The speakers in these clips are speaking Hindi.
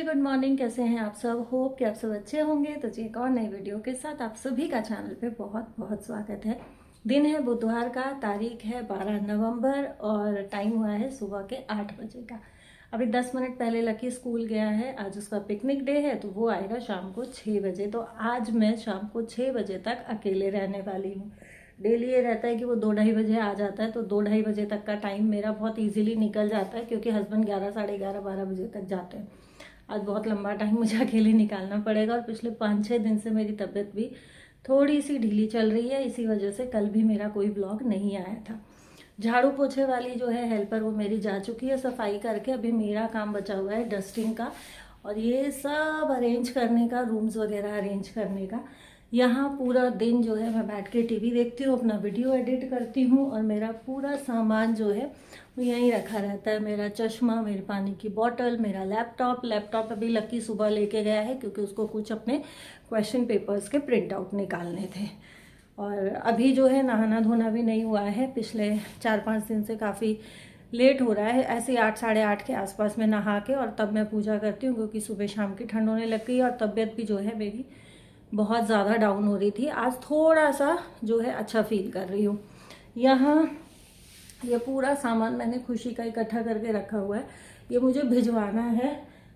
Good morning. कैसे हैं आप सब? होप कि आप सब अच्छे होंगे। तो जी एक और नई वीडियो के साथ आप सभी का चैनल पे बहुत बहुत स्वागत है। दिन है बुधवार का, तारीख है 12 नवंबर और टाइम हुआ है सुबह के 8 बजे का। अभी 10 मिनट पहले लकी स्कूल गया है। आज उसका पिकनिक डे है तो वो आएगा शाम को 6 बजे। तो आज मैं शाम को 6 बजे तक अकेले रहने वाली हूँ। डेली ये रहता है कि वो 2-2:30 बजे आ जाता है, तो 2-2:30 बजे तक का टाइम मेरा बहुत इजीली निकल जाता है, क्योंकि हस्बैंड 11, साढ़े 11, 12 बजे तक जाते हैं। आज बहुत लंबा टाइम मुझे अकेले निकालना पड़ेगा और पिछले 5-6 दिन से मेरी तबीयत भी थोड़ी सी ढीली चल रही है। इसी वजह से कल भी मेरा कोई ब्लॉग नहीं आया था। झाड़ू पोछे वाली जो है हेल्पर, वो मेरी जा चुकी है सफाई करके। अभी मेरा काम बचा हुआ है डस्टिंग का और ये सब अरेंज करने का, रूम्स वगैरह अरेंज करने का। यहाँ पूरा दिन जो है मैं बैठ के टीवी देखती हूँ, अपना वीडियो एडिट करती हूँ और मेरा पूरा सामान जो है वो यहीं रखा रहता है। मेरा चश्मा, मेरे पानी की बोतल, मेरा लैपटॉप अभी लकी सुबह लेके गया है क्योंकि उसको कुछ अपने क्वेश्चन पेपर्स के प्रिंट आउट निकालने थे। और अभी जो है नहाना धोना भी नहीं हुआ है। पिछले 4-5 दिन से काफ़ी लेट हो रहा है। ऐसे 8, साढ़े 8 के आसपास में नहा के और तब मैं पूजा करती हूँ, क्योंकि सुबह शाम की ठंड होने लग गई और तबीयत भी जो है मेरी बहुत ज़्यादा डाउन हो रही थी। आज थोड़ा सा जो है अच्छा फील कर रही हूँ। यहाँ ये पूरा सामान मैंने खुशी का इकट्ठा करके रखा हुआ है। ये मुझे भिजवाना है।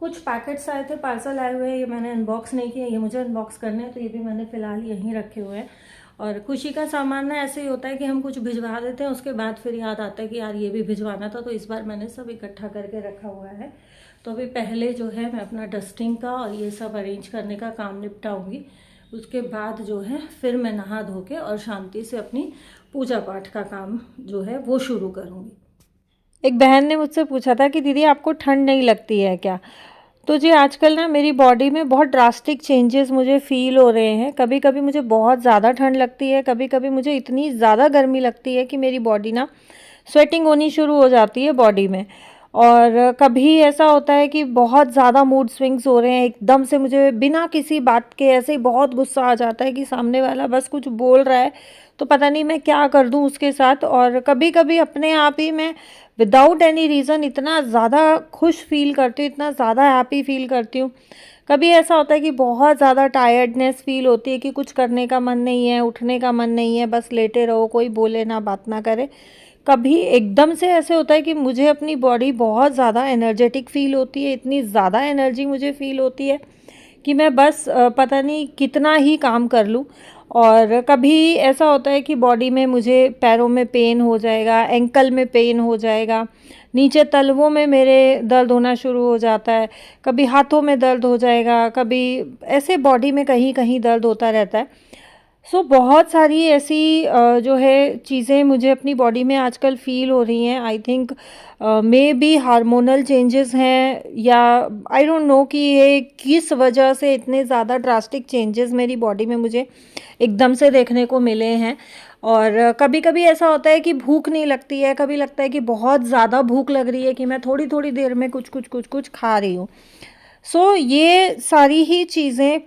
कुछ पैकेट्स आए थे, पार्सल आए हुए हैं, ये मैंने अनबॉक्स नहीं किया, ये मुझे अनबॉक्स करने हैं, तो ये भी मैंने फ़िलहाल यहीं रखे हुए हैं। और खुशी का सामान ना ऐसे ही होता है कि हम कुछ भिजवा देते हैं, उसके बाद फिर याद आता है कि यार ये भी भिजवाना था, तो इस बार मैंने सब इकट्ठा करके रखा हुआ है। तो अभी पहले जो है मैं अपना डस्टिंग का और ये सब अरेंज करने का काम निपटाऊंगी। उसके बाद जो है फिर मैं नहा धो के और शांति से अपनी पूजा पाठ का काम जो है वो शुरू करूँगी। एक बहन ने मुझसे पूछा था कि दीदी आपको ठंड नहीं लगती है क्या? तो जी आजकल ना मेरी बॉडी में बहुत ड्रास्टिक चेंजेस मुझे फ़ील हो रहे हैं। कभी कभी मुझे बहुत ज़्यादा ठंड लगती है, कभी कभी मुझे इतनी ज़्यादा गर्मी लगती है कि मेरी बॉडी ना स्वेटिंग होनी शुरू हो जाती है बॉडी में। और कभी ऐसा होता है कि बहुत ज़्यादा मूड स्विंग्स हो रहे हैं, एकदम से मुझे बिना किसी बात के ऐसे ही बहुत गुस्सा आ जाता है कि सामने वाला बस कुछ बोल रहा है तो पता नहीं मैं क्या कर दूं उसके साथ। और कभी कभी अपने आप ही मैं विदाउट एनी रीज़न इतना ज़्यादा खुश फील करती हूँ, इतना ज़्यादा हैप्पी फील करती हूँ। कभी ऐसा होता है कि बहुत ज़्यादा टायर्डनेस फील होती है कि कुछ करने का मन नहीं है, उठने का मन नहीं है, बस लेटे रहो, कोई बोले ना, बात ना करे। कभी एकदम से ऐसे होता है कि मुझे अपनी बॉडी बहुत ज़्यादा एनर्जेटिक फ़ील होती है, इतनी ज़्यादा एनर्जी मुझे फ़ील होती है कि मैं बस पता नहीं कितना ही काम कर लूँ। और कभी ऐसा होता है कि बॉडी में मुझे पैरों में पेन हो जाएगा, एंकल में पेन हो जाएगा, नीचे तलवों में मेरे दर्द होना शुरू हो जाता है, कभी हाथों में दर्द हो जाएगा, कभी ऐसे बॉडी में कहीं कहीं दर्द होता रहता है। बहुत सारी ऐसी जो है चीज़ें मुझे अपनी बॉडी में आजकल फ़ील हो रही हैं। I think may be hormonal changes हैं, या आई डोंट नो कि ये किस वजह से इतने ज़्यादा ड्रास्टिक चेंजेस मेरी बॉडी में मुझे एकदम से देखने को मिले हैं। और कभी कभी ऐसा होता है कि भूख नहीं लगती है, कभी लगता है कि बहुत ज़्यादा भूख लग रही है कि मैं थोड़ी थोड़ी देर में कुछ कुछ कुछ कुछ खा रही हूँ। ये सारी ही चीज़ें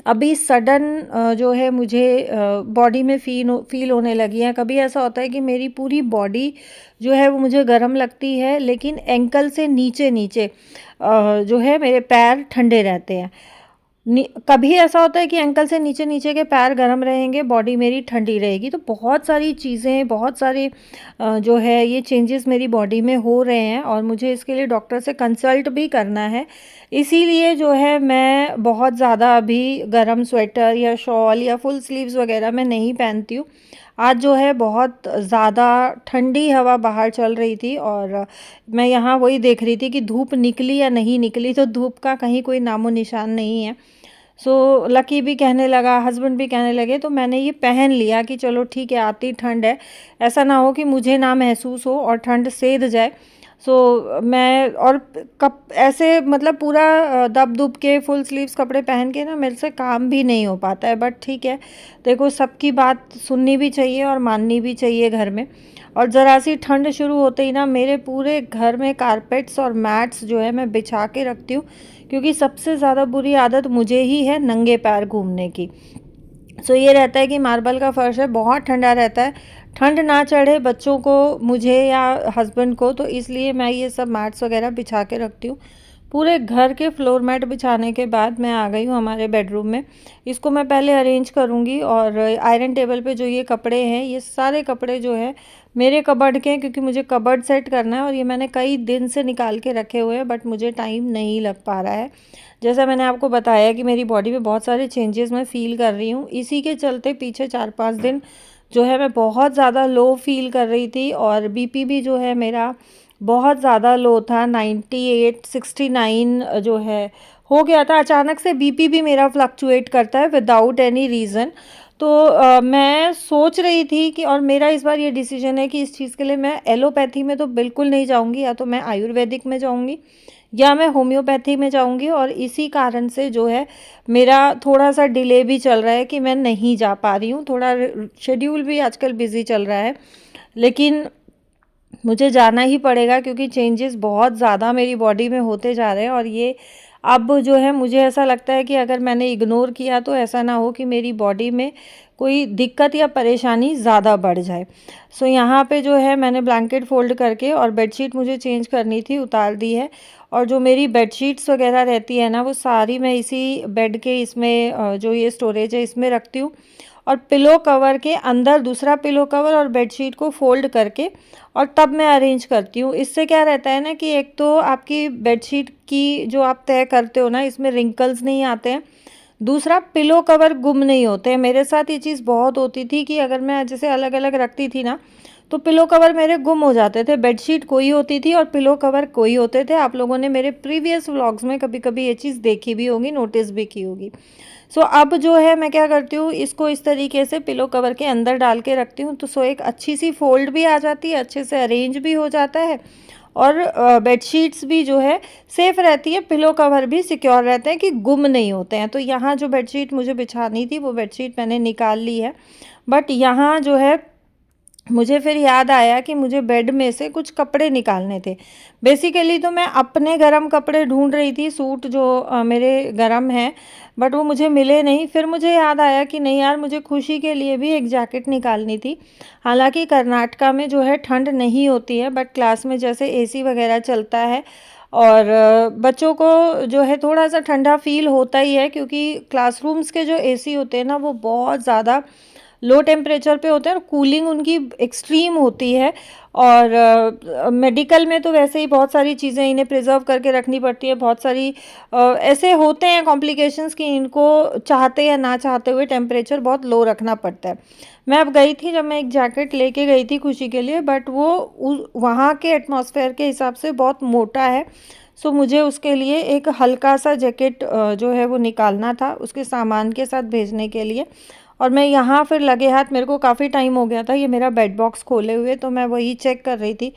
अभी सडन जो है मुझे बॉडी में फ़ील होने लगी है। कभी ऐसा होता है कि मेरी पूरी बॉडी जो है वो मुझे गर्म लगती है, लेकिन एंकल से नीचे नीचे जो है मेरे पैर ठंडे रहते हैं। कभी ऐसा होता है कि एंकल से नीचे नीचे के पैर गर्म रहेंगे, बॉडी मेरी ठंडी रहेगी। तो बहुत सारी चीज़ें, बहुत सारे जो है ये चेंजेस मेरी बॉडी में हो रहे हैं और मुझे इसके लिए डॉक्टर से कंसल्ट भी करना है। इसीलिए जो है मैं बहुत ज़्यादा अभी गर्म स्वेटर या शॉल या फुल स्लीव्स वगैरह मैं नहीं पहनती हूँ। आज जो है बहुत ज़्यादा ठंडी हवा बाहर चल रही थी और मैं यहाँ वही देख रही थी कि धूप निकली या नहीं निकली। तो धूप का कहीं कोई नामो निशान नहीं है। लकी भी कहने लगा, हस्बैंड भी कहने लगे, तो मैंने ये पहन लिया कि चलो ठीक है, आती ठंड है, ऐसा ना हो कि मुझे ना महसूस हो और ठंड सेध जाए। मैं और कप ऐसे मतलब पूरा दब दुब के फुल स्लीव्स कपड़े पहन के ना मेरे से काम भी नहीं हो पाता है। बट ठीक है, देखो सबकी बात सुननी भी चाहिए और माननी भी चाहिए घर में। और ज़रा सी ठंड शुरू होते ही ना मेरे पूरे घर में कारपेट्स और मैट्स जो है मैं बिछा के रखती हूँ, क्योंकि सबसे ज़्यादा बुरी आदत मुझे ही है नंगे पैर घूमने की। ये रहता है कि मार्बल का फर्श है, बहुत ठंडा रहता है, ठंड ना चढ़े बच्चों को, मुझे या हस्बैंड को, तो इसलिए मैं ये सब मैट्स वगैरह बिछा के रखती हूँ। पूरे घर के फ्लोर मैट बिछाने के बाद मैं आ गई हूँ हमारे बेडरूम में। इसको मैं पहले अरेंज करूँगी और आयरन टेबल पे जो ये कपड़े हैं, ये सारे कपड़े जो है मेरे कबर्ड के हैं, क्योंकि मुझे कबर्ड सेट करना है और ये मैंने कई दिन से निकाल के रखे हुए हैं, बट मुझे टाइम नहीं लग पा रहा है। जैसा मैंने आपको बताया कि मेरी बॉडी में बहुत सारे चेंजेस मैं फ़ील कर रही हूँ, इसी के चलते पीछे 4-5 दिन जो है मैं बहुत ज़्यादा लो फील कर रही थी और बीपी भी जो है मेरा बहुत ज़्यादा लो था, 98 69 जो है हो गया था। अचानक से बीपी भी मेरा फ्लक्चुएट करता है विदाउट एनी रीज़न। तो मैं सोच रही थी कि, और मेरा इस बार ये डिसीजन है कि इस चीज़ के लिए मैं एलोपैथी में तो बिल्कुल नहीं जाऊंगी, या तो मैं आयुर्वेदिक में जाऊंगी या मैं होम्योपैथी में जाऊंगी। और इसी कारण से जो है मेरा थोड़ा सा डिले भी चल रहा है कि मैं नहीं जा पा रही हूँ। थोड़ा शेड्यूल भी आजकल बिजी चल रहा है, लेकिन मुझे जाना ही पड़ेगा क्योंकि चेंजेस बहुत ज़्यादा मेरी बॉडी में होते जा रहे हैं। और ये अब जो है मुझे ऐसा लगता है कि अगर मैंने इग्नोर किया तो ऐसा ना हो कि मेरी बॉडी में कोई दिक्कत या परेशानी ज़्यादा बढ़ जाए। सो यहाँ पे जो है मैंने ब्लैंकेट फ़ोल्ड करके और बेडशीट मुझे चेंज करनी थी, उतार दी है। और जो मेरी बेडशीट्स वगैरह रहती है ना, वो सारी मैं इसी बेड के इसमें जो ये स्टोरेज है इसमें रखती हूँ। और पिलो कवर के अंदर दूसरा पिलो कवर और बेडशीट को फ़ोल्ड करके और तब मैं अरेंज करती हूँ। इससे क्या रहता है ना कि एक तो आपकी बेडशीट की जो आप तय करते हो ना, इसमें रिंकल्स नहीं आते हैं, दूसरा पिलो कवर गुम नहीं होते हैं। मेरे साथ ये चीज़ बहुत होती थी कि अगर मैं जैसे अलग अलग रखती थी ना, तो पिलो कवर मेरे गुम हो जाते थे। बेडशीट कोई होती थी और पिलो कवर कोई होते थे। आप लोगों ने मेरे प्रीवियस व्लॉग्स में कभी कभी ये चीज़ देखी भी होगी, नोटिस भी की होगी। सो अब जो है मैं क्या करती हूँ, इसको इस तरीके से पिलो कवर के अंदर डाल के रखती हूँ, तो सो एक अच्छी सी फोल्ड भी आ जाती है, अच्छे से अरेंज भी हो जाता है और बेडशीट्स भी जो है सेफ़ रहती है, पिलो कवर भी सिक्योर रहते हैं कि गुम नहीं होते हैं। तो यहाँ जो बेडशीट मुझे बिछानी थी वो बेडशीट मैंने निकाल ली है, बट यहाँ जो है मुझे फिर याद आया कि मुझे बेड में से कुछ कपड़े निकालने थे। बेसिकली तो मैं अपने गरम कपड़े ढूंढ रही थी, सूट जो मेरे गरम हैं, बट वो मुझे मिले नहीं। फिर मुझे याद आया कि नहीं यार, मुझे खुशी के लिए भी एक जैकेट निकालनी थी। हालांकि कर्नाटका में जो है ठंड नहीं होती है, बट क्लास में जैसे एसी वगैरह चलता है और बच्चों को जो है थोड़ा सा ठंडा फील होता ही है, क्योंकि क्लासरूम्स के जो एसी होते हैं ना, वो बहुत ज़्यादा लो टेम्परेचर पे होते हैं और कूलिंग उनकी एक्सट्रीम होती है। और मेडिकल में तो वैसे ही बहुत सारी चीज़ें इन्हें प्रिजर्व करके रखनी पड़ती है। बहुत सारी ऐसे होते हैं कॉम्प्लिकेशंस कि इनको चाहते या ना चाहते हुए टेम्परेचर बहुत लो रखना पड़ता है। मैं अब गई थी, जब मैं एक जैकेट लेके गई थी खुशी के लिए, बट वो वहाँ के एटमॉस्फेयर के हिसाब से बहुत मोटा है। सो मुझे उसके लिए एक हल्का सा जैकेट जो है वो निकालना था उसके सामान के साथ भेजने के लिए। और मैं यहाँ फिर लगे हाथ, मेरे को काफ़ी टाइम हो गया था ये मेरा बेड बॉक्स खोले हुए, तो मैं वही चेक कर रही थी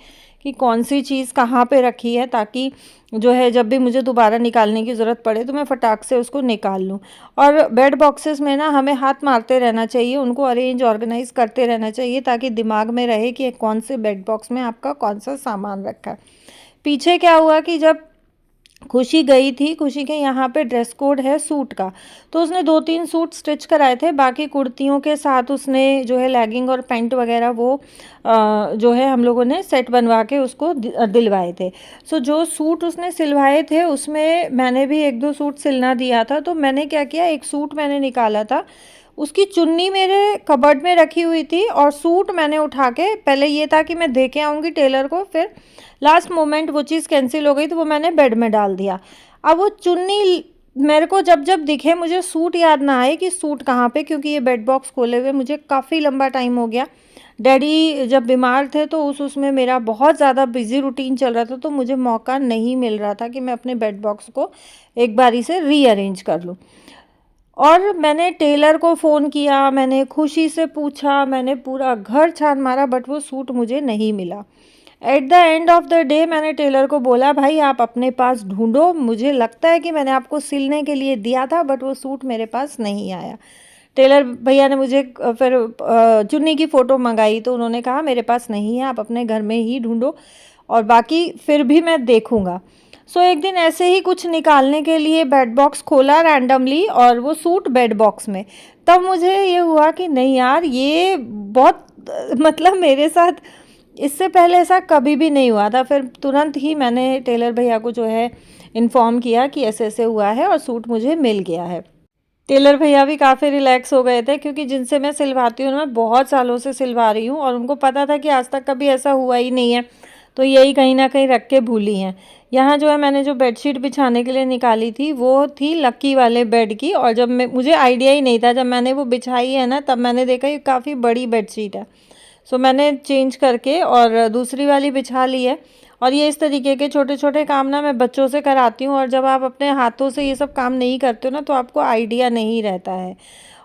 कि कौन सी चीज़ कहाँ पे रखी है, ताकि जो है जब भी मुझे दोबारा निकालने की ज़रूरत पड़े तो मैं फटाक से उसको निकाल लूँ। और बेड बॉक्सेस में ना हमें हाथ मारते रहना चाहिए, उनको अरेंज ऑर्गेनाइज करते रहना चाहिए, ताकि दिमाग में रहे कि कौन से बेड बॉक्स में आपका कौन सा सामान रखा है। पीछे क्या हुआ कि जब खुशी गई थी, खुशी के यहाँ पे ड्रेस कोड है सूट का, तो उसने 2-3 सूट स्टिच कराए थे, बाकी कुर्तियों के साथ उसने जो है लेगिंग और पैंट वगैरह वो जो है हम लोगों ने सेट बनवा के उसको दिलवाए थे। सो जो सूट उसने सिलवाए थे उसमें मैंने भी 1-2 सूट सिलना दिया था। तो मैंने क्या किया, एक सूट मैंने निकाला था, उसकी चुन्नी मेरे कबर्ड में रखी हुई थी और सूट मैंने उठा के, पहले ये था कि मैं दे के आऊँगी टेलर को, फिर लास्ट मोमेंट वो चीज़ कैंसिल हो गई तो वो मैंने बेड में डाल दिया। अब वो चुन्नी मेरे को जब जब दिखे, मुझे सूट याद ना आए कि सूट कहाँ पे, क्योंकि ये बेड बॉक्स खोले हुए मुझे काफ़ी लंबा टाइम हो गया। डैडी जब बीमार थे तो उसमें मेरा बहुत ज़्यादा बिजी रूटीन चल रहा था, तो मुझे मौका नहीं मिल रहा था कि मैं अपने बेड बॉक्स को एक बारी से रीअरेंज कर लूँ। और मैंने टेलर को फ़ोन किया, मैंने खुशी से पूछा, मैंने पूरा घर छान मारा, बट वो सूट मुझे नहीं मिला। At the end of the day मैंने टेलर को बोला, भाई आप अपने पास ढूंढो, मुझे लगता है कि मैंने आपको सिलने के लिए दिया था, बट वो सूट मेरे पास नहीं आया। टेलर भैया ने मुझे फिर चुन्नी की फ़ोटो मंगाई, तो उन्होंने कहा मेरे पास नहीं है, आप अपने घर में ही ढूंढो और बाकी फिर भी मैं देखूँगा। सो एक दिन ऐसे ही कुछ निकालने के लिए बेड बॉक्स खोला रैंडमली, और वो सूट बेड बॉक्स में, तब मुझे ये हुआ कि नहीं यार, ये बहुत मतलब मेरे साथ इससे पहले ऐसा कभी भी नहीं हुआ था। फिर तुरंत ही मैंने टेलर भैया को जो है इन्फॉर्म किया कि ऐसे ऐसे हुआ है और सूट मुझे मिल गया है। टेलर भैया भी काफ़ी रिलैक्स हो गए थे, क्योंकि जिनसे मैं सिलवाती हूँ मैं बहुत सालों से सिलवा रही हूँ और उनको पता था कि आज तक कभी ऐसा हुआ ही नहीं है, तो यही कहीं ना कहीं रख के भूली हैं। यहाँ जो है मैंने जो बेडशीट बिछाने के लिए निकाली थी वो थी लकी वाले बेड की, और जब मुझे आइडिया ही नहीं था, जब मैंने वो बिछाई है ना तब मैंने देखा ये काफ़ी बड़ी बेडशीट है। सो मैंने चेंज करके और दूसरी वाली बिछा ली है। और ये इस तरीके के छोटे छोटे काम ना मैं बच्चों से कराती हूँ, और जब आप अपने हाथों से ये सब काम नहीं करते हो ना तो आपको आइडिया नहीं रहता है।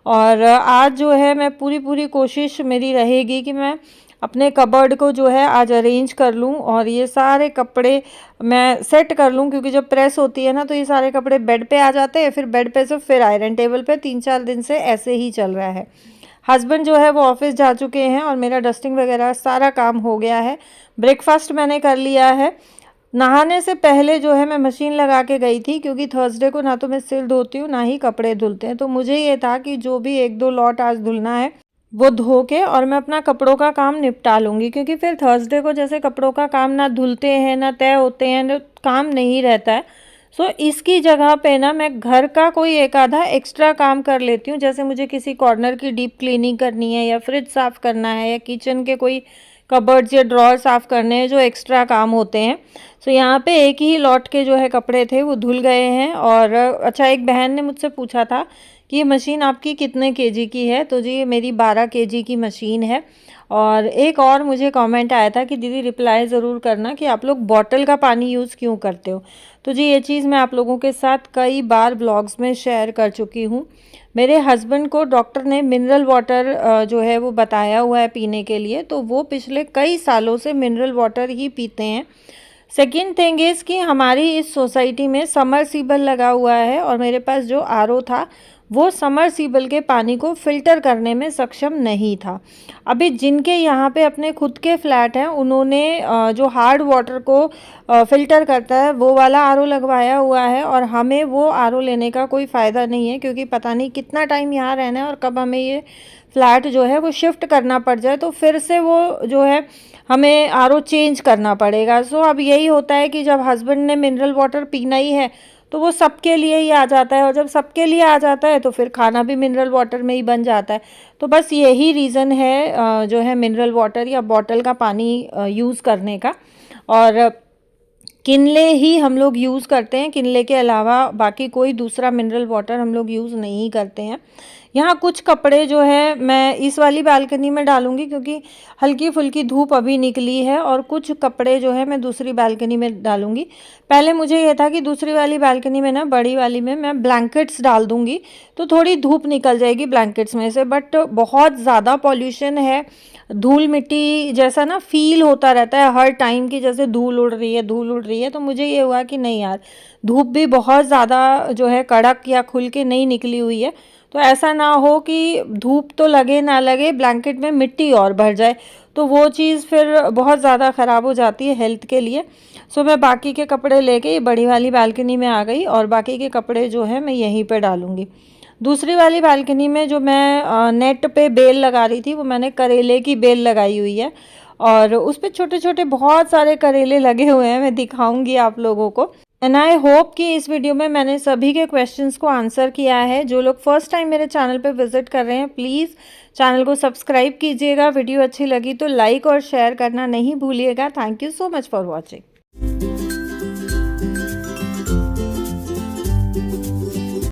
और आज जो है मैं पूरी कोशिश मेरी रहेगी कि मैं अपने कबर्ड को जो है आज अरेंज कर लूँ और ये सारे कपड़े मैं सेट कर लूँ, क्योंकि जब प्रेस होती है ना तो ये सारे कपड़े बेड पे आ जाते हैं, फिर बेड पे से फिर आयरन टेबल पे 3-4 दिन से ऐसे ही चल रहा है। हस्बैंड जो है वो ऑफिस जा चुके हैं और मेरा डस्टिंग वगैरह सारा काम हो गया है। ब्रेकफास्ट मैंने कर लिया है। नहाने से पहले जो है मैं मशीन लगा के गई थी, क्योंकि थर्सडे को ना तो मैं सिल धोती हूँ ना ही कपड़े धुलते हैं, तो मुझे ये था कि जो भी 1-2 लॉट आज धुलना है वो धो के और मैं अपना कपड़ों का काम निपटा लूँगी, क्योंकि फिर थर्सडे को जैसे कपड़ों का काम ना धुलते हैं ना तय होते हैं, ना काम नहीं रहता है। सो इसकी जगह पे ना मैं घर का कोई एक आधा एक्स्ट्रा काम कर लेती हूँ, जैसे मुझे किसी कॉर्नर की डीप क्लीनिंग करनी है या फ्रिज साफ़ करना है या किचन के कोई कबर्ड्स या ड्रॉर साफ़ करने हैं जो एक्स्ट्रा काम होते हैं। सो यहाँ पे एक ही लॉट के जो है कपड़े थे वो धुल गए हैं। और अच्छा, एक बहन ने मुझसे पूछा था कि ये मशीन आपकी कितने केजी की है, तो जी ये मेरी 12 केजी की मशीन है। और एक और मुझे कमेंट आया था कि दीदी रिप्लाई ज़रूर करना कि आप लोग बॉटल का पानी यूज़ क्यों करते हो। तो जी ये चीज़ मैं आप लोगों के साथ कई बार ब्लॉग्स में शेयर कर चुकी हूँ। मेरे हस्बैंड को डॉक्टर ने मिनरल वाटर जो है वो बताया हुआ है पीने के लिए, तो वो पिछले कई सालों से मिनरल वाटर ही पीते हैं। सेकेंड थिंग इज़ कि हमारी इस सोसाइटी में समरसीबल लगा हुआ है और मेरे पास जो आरओ था वो समरसीबल के पानी को फ़िल्टर करने में सक्षम नहीं था। अभी जिनके यहाँ पे अपने खुद के फ्लैट हैं उन्होंने जो हार्ड वाटर को फ़िल्टर करता है वो वाला आरओ लगवाया हुआ है, और हमें वो आरओ लेने का कोई फ़ायदा नहीं है, क्योंकि पता नहीं कितना टाइम यहाँ रहना है और कब हमें ये फ्लैट जो है वो शिफ्ट करना पड़ जाए, तो फिर से वो जो है हमें आरओ चेंज करना पड़ेगा। सो अब यही होता है कि जब हस्बैंड ने मिनरल वाटर पीना ही है तो वो सबके लिए ही आ जाता है, और जब सबके लिए आ जाता है तो फिर खाना भी मिनरल वाटर में ही बन जाता है। तो बस यही रीज़न है जो है मिनरल वाटर या बॉटल का पानी यूज़ करने का। और किनले ही हम लोग यूज़ करते हैं, किनले के अलावा बाकी कोई दूसरा मिनरल वाटर हम लोग यूज़ नहीं करते हैं। यहाँ कुछ कपड़े जो है मैं इस वाली बालकनी में डालूँगी, क्योंकि हल्की फुल्की धूप अभी निकली है, और कुछ कपड़े जो है मैं दूसरी बालकनी में डालूँगी। पहले मुझे ये था कि दूसरी वाली बालकनी में ना, बड़ी वाली में मैं ब्लैंकेट्स डाल दूँगी तो थोड़ी धूप निकल जाएगी ब्लैंकेट्स में से, बट बहुत ज़्यादा पॉल्यूशन है, धूल मिट्टी जैसा ना फील होता रहता है हर टाइम की, जैसे धूल उड़ रही है धूल उड़ रही है। तो मुझे ये हुआ कि नहीं यार, धूप भी बहुत ज़्यादा जो है कड़क या खुल के नहीं निकली हुई है, तो ऐसा ना हो कि धूप तो लगे ना लगे ब्लैंकेट में मिट्टी और भर जाए, तो वो चीज़ फिर बहुत ज़्यादा ख़राब हो जाती है हेल्थ के लिए। सो मैं बाकी के कपड़े लेके ये बड़ी वाली बालकनी में आ गई, और बाकी के कपड़े जो है मैं यहीं पे डालूँगी। दूसरी वाली बालकनी में जो मैं नेट पे बेल लगा रही थी वो मैंने करेले की बेल लगाई हुई है, और उस पे छोटे छोटे बहुत सारे करेले लगे हुए हैं, मैं दिखाऊंगी आप लोगों को। एंड आई होप कि इस वीडियो में मैंने सभी के क्वेश्चंस को आंसर किया है। जो लोग फर्स्ट टाइम मेरे चैनल पे विजिट कर रहे हैं प्लीज़ चैनल को सब्सक्राइब कीजिएगा। वीडियो अच्छी लगी तो लाइक और शेयर करना नहीं भूलिएगा। Thank you so much for watching.